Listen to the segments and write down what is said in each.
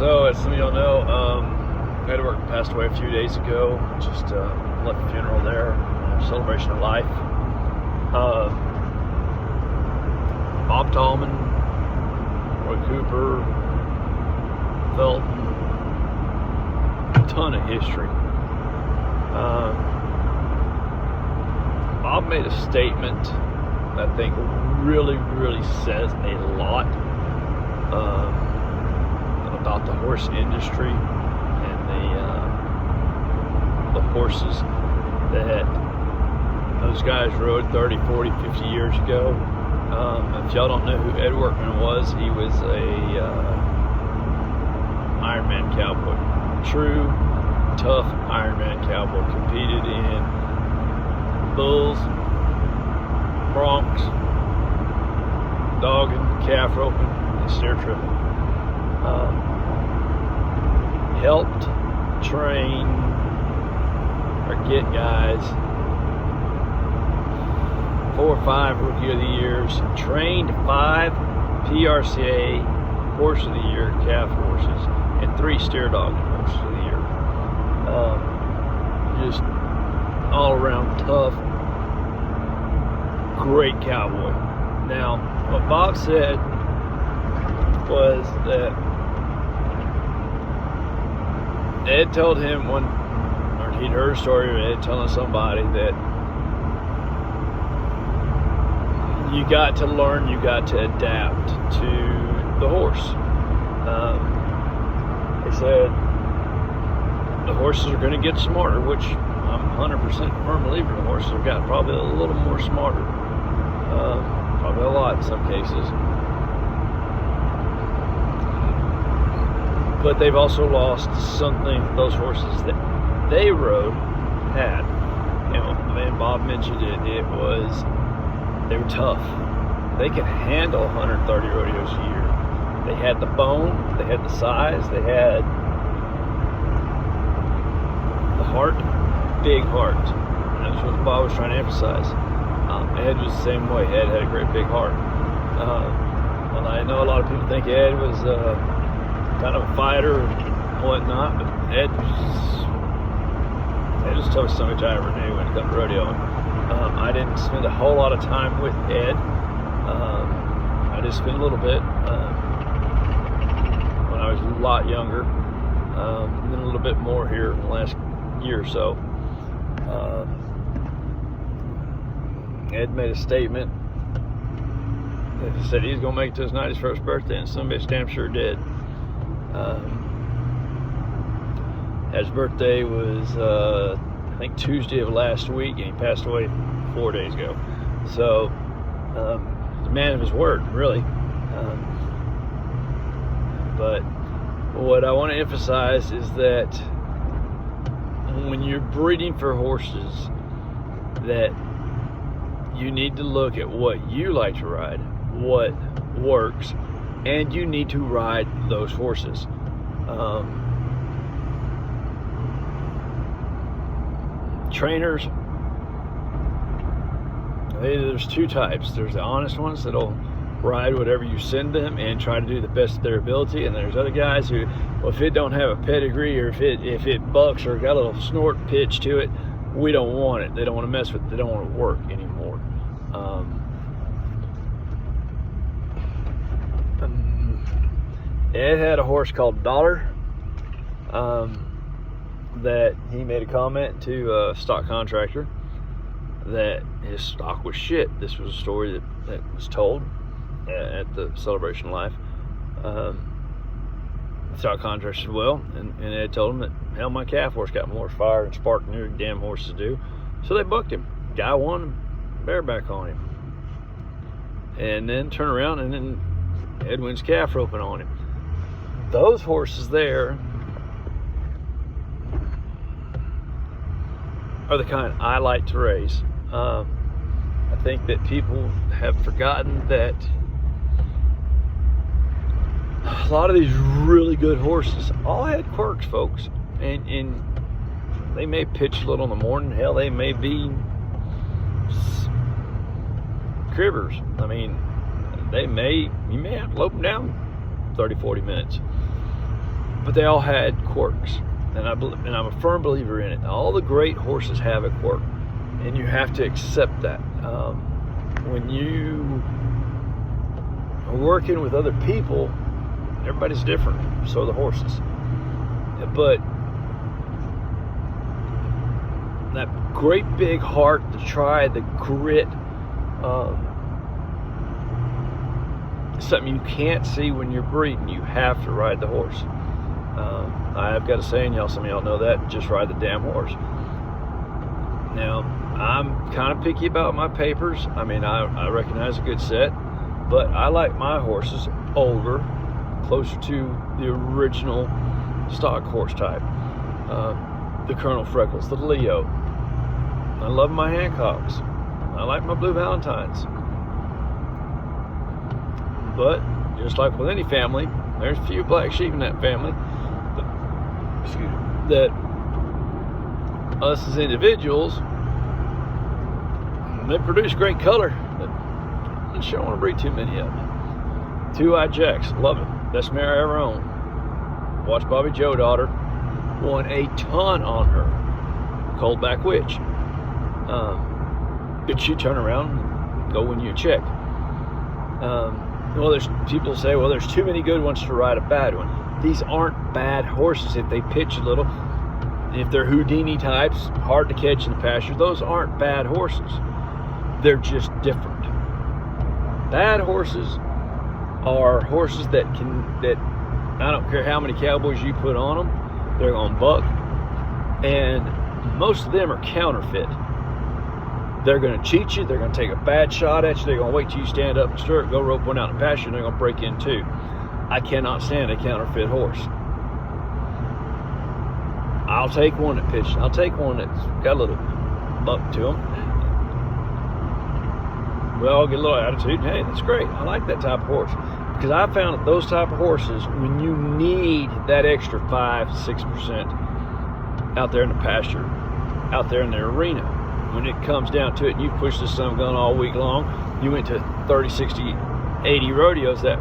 So, as some of y'all know, Edward passed away a few days ago. Just left the funeral there, celebration of life. Bob Tallman, Roy Cooper, Felton, a ton of history. Bob made a statement that I think really says a lot about the horse industry and the horses that those guys rode 30, 40, 50 years ago. If y'all don't know who Ed Workman was, he was a Ironman cowboy. True, tough Ironman cowboy. Competed in bulls, broncs, dogging, calf roping, and steer tripping. Helped train or get guys 4 or 5 Rookie of the Years, trained 5 PRCA Horse of the Year calf horses, and 3 steer dog horses of the year. Just all around tough, great cowboy. Now, what Bob said was that Ed told him or he'd heard a story of Ed telling somebody that you got to learn, you got to adapt to the horse. He said the horses are going to get smarter, which I'm 100% firm believer the horses have got probably a little more smarter. Probably a lot in some cases. But they've also lost something those horses that they rode had. And Bob mentioned it. It was they were tough. They could handle 130 rodeos a year. They had the bone. They had the size. They had the heart. Big heart. And that's what Bob was trying to emphasize. Ed was the same way. Ed had a great big heart. And I know a lot of people think Ed was kind of a fighter and whatnot, but Ed was the toughest son of a bitch I ever knew when it comes to rodeoing. I didn't spend a whole lot of time with Ed. I did spend a little bit when I was a lot younger, and then a little bit more here in the last year or so. Ed made a statement. He said he was going to make it to his 91st birthday, and some bitch damn sure did. His birthday was, I think, Tuesday of last week, and he passed away 4 days ago. So, he's a man of his word, really. But what I want to emphasize is that when you're breeding for horses, that you need to look at what you like to ride, what works, and you need to ride those horses. Trainers, there's 2 types. There's the honest ones that'll ride whatever you send them and try to do the best of their ability, and there's other guys who, well, if it don't have a pedigree or if it bucks or got a little snort pitch to it, we don't want it. They don't want to mess with it. They don't want to work anymore. Ed had a horse called Dollar that he made a comment to a stock contractor that his stock was shit. This was a story that was told at the celebration of life. The stock contractor said, well, and Ed told him that, hell, my calf horse got more fire and spark than your damn horses do. So they booked him. Guy won, bareback on him. And then turn around and then Ed wins calf roping on him. Those horses there are the kind I like to raise. I think that people have forgotten that a lot of these really good horses all had quirks, folks, and they may pitch a little in the morning. Hell, they may be cribbers. I mean, you may have to lope them down 30-40 minutes. but they all had quirks, and I'm a firm believer in it. All the great horses have a quirk, and you have to accept that. When you are working with other people, everybody's different. So are the horses, but that great big heart, the try, the grit, something you can't see when you're breeding. You have to ride the horse. I've got a saying, some of y'all know that, just ride the damn horse. Now, I'm kind of picky about my papers. I mean, I recognize a good set, but I like my horses older, closer to the original stock horse type. The Colonel Freckles, the Leo. I love my Hancocks. I like my Blue Valentines. But just like with any family, there's a few black sheep in that family that us as individuals, they produce great color, but I just don't want to breed too many of them. Two-eyed Jacks, love it. Best mare I ever owned. Watch Bobby Joe daughter, won a ton on her. Coldback Witch. Did she turn around and go win you a check? Well, there's people say, well, there's too many good ones to ride a bad one. These aren't bad horses if they pitch a little. If they're Houdini types, hard to catch in the pasture, those aren't bad horses. They're just different. Bad horses are horses that I don't care how many cowboys you put on them, they're going to buck. And most of them are counterfeit. They're going to cheat you. They're going to take a bad shot at you. They're going to wait till you stand up and stir, go rope one out in the pasture, and they're going to break in too. I cannot stand a counterfeit horse. I'll take one that pitches. I'll take one that's got a little bump to them. We all get a little attitude. Hey, that's great. I like that type of horse. Because I found that those type of horses, when you need that extra 5-6% out there in the pasture, out there in the arena, when it comes down to it, and you push this son gun all week long, you went to 30, 60, 80 rodeos that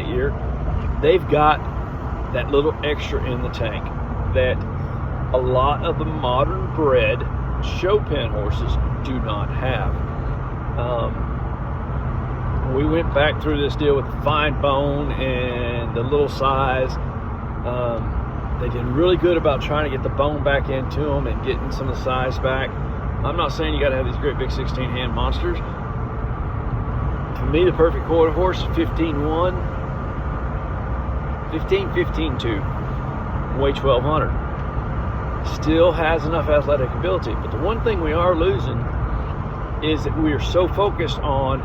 year, they've got that little extra in the tank that a lot of the modern bred show pen horses do not have. We went back through this deal with the fine bone and the little size. They did really good about trying to get the bone back into them and getting some of the size back. I'm not saying you got to have these great big 16-hand monsters. For me, the perfect quarter horse is 15-1, 15-2, weigh 1,200. Still has enough athletic ability. But the one thing we are losing is that we are so focused on,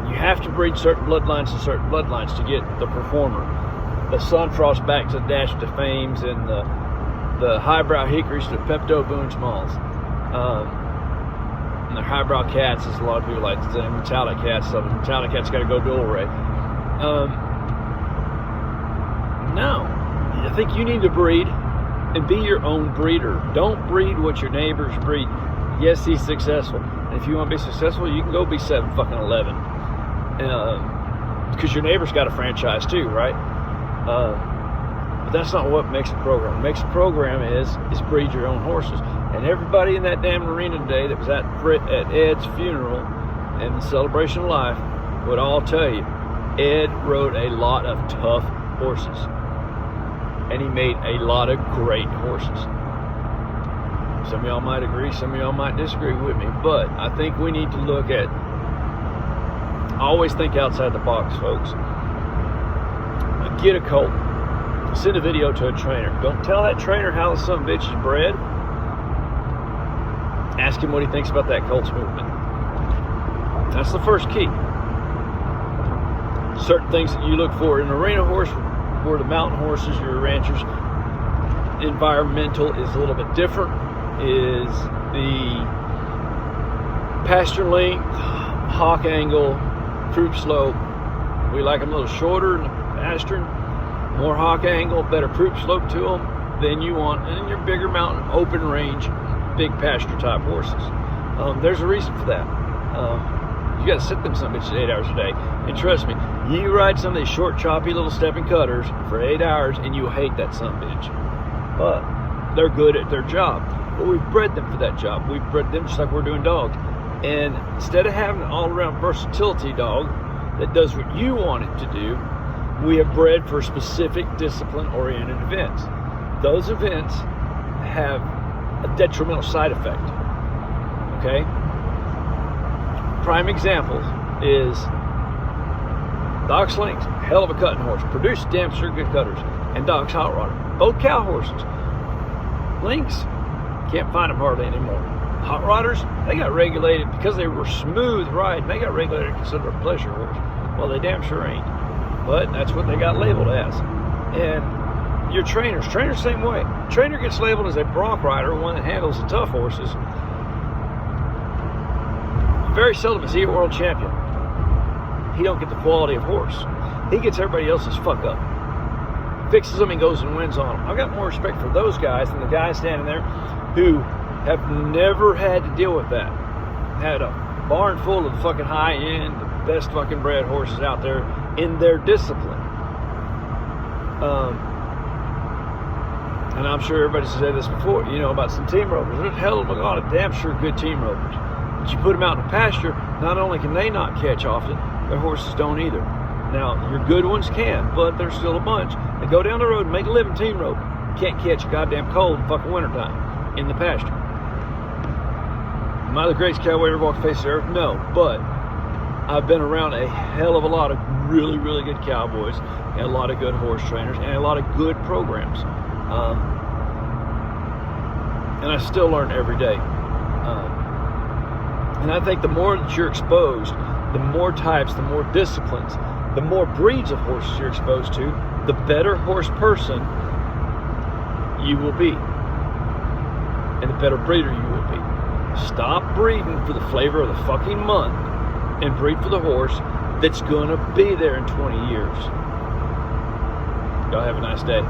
you have to breed certain bloodlines to certain bloodlines to get the performer. The Sunfrost back to Dash to Fames, and the highbrow hickories to Pepto Boone Smalls. And the highbrow cats, as a lot of people like to say, metallic cats. So the metallic cats got to go dual ray. No, I think you need to breed and be your own breeder. Don't breed what your neighbors breed. Yes, he's successful. And if you want to be successful, you can go be 7-11. Because your neighbor's got a franchise too, right? But that's not what makes a program. What makes a program is breed your own horses. And everybody in that damn arena today that was at Ed's funeral and the celebration of life would all tell you, Ed rode a lot of tough horses. And he made a lot of great horses. Some of y'all might agree, some of y'all might disagree with me, but I think we need to look at, always think outside the box, folks. Get a colt. Send a video to a trainer. Don't tell that trainer how the son of a bitch is bred. Ask him what he thinks about that colt's movement. That's the first key. Certain things that you look for in an arena horse, where the mountain horses, your ranchers, environmental is a little bit different, is the pasture length, hock angle, croup slope. We like them a little shorter in the pasture, more hock angle, better croup slope to them than you want in your bigger mountain, open range, big pasture type horses. There's a reason for that. You got to sit them some bitches 8 hours a day. And trust me, You ride some of these short, choppy little stepping cutters for 8 hours and you hate that son of a bitch. But they're good at their job. But we've bred them for that job. We've bred them just like we're doing dogs. And instead of having an all-around versatility dog that does what you want it to do, we have bred for specific discipline-oriented events. Those events have a detrimental side effect. Okay? Prime example is Doc's Lynx, hell of a cutting horse, produced damn sure good cutters, and Doc's Hot Rodder, both cow horses. Lynx, can't find them hardly anymore. Hot Rodders, they got regulated because they were smooth riding. They got regulated considered a pleasure horse. Well, they damn sure ain't, but that's what they got labeled as. And your trainers same way. Trainer gets labeled as a bronc rider, one that handles the tough horses. Very seldom is he a world champion. He don't get the quality of horse. He gets everybody else's fuck up. Fixes them and goes and wins on them. I've got more respect for those guys than the guys standing there who have never had to deal with that. Had a barn full of fucking high end, the best fucking bred horses out there in their discipline. And I'm sure everybody's said this before, you know, about some team ropers. There's a hell of a lot of damn sure good team ropers. But you put them out in the pasture, not only can they not catch often, their horses don't either. Now, your good ones can, but there's still a bunch that go down the road and make a living team roping. Can't catch a goddamn cold in fucking wintertime in the pasture. Am I the greatest cowboy ever walked the face of the earth? No, but I've been around a hell of a lot of really, really good cowboys and a lot of good horse trainers and a lot of good programs. And I still learn every day. And I think the more that you're exposed, the more types, the more disciplines, the more breeds of horses you're exposed to, the better horse person you will be. And the better breeder you will be. Stop breeding for the flavor of the fucking month and breed for the horse that's going to be there in 20 years. Y'all have a nice day.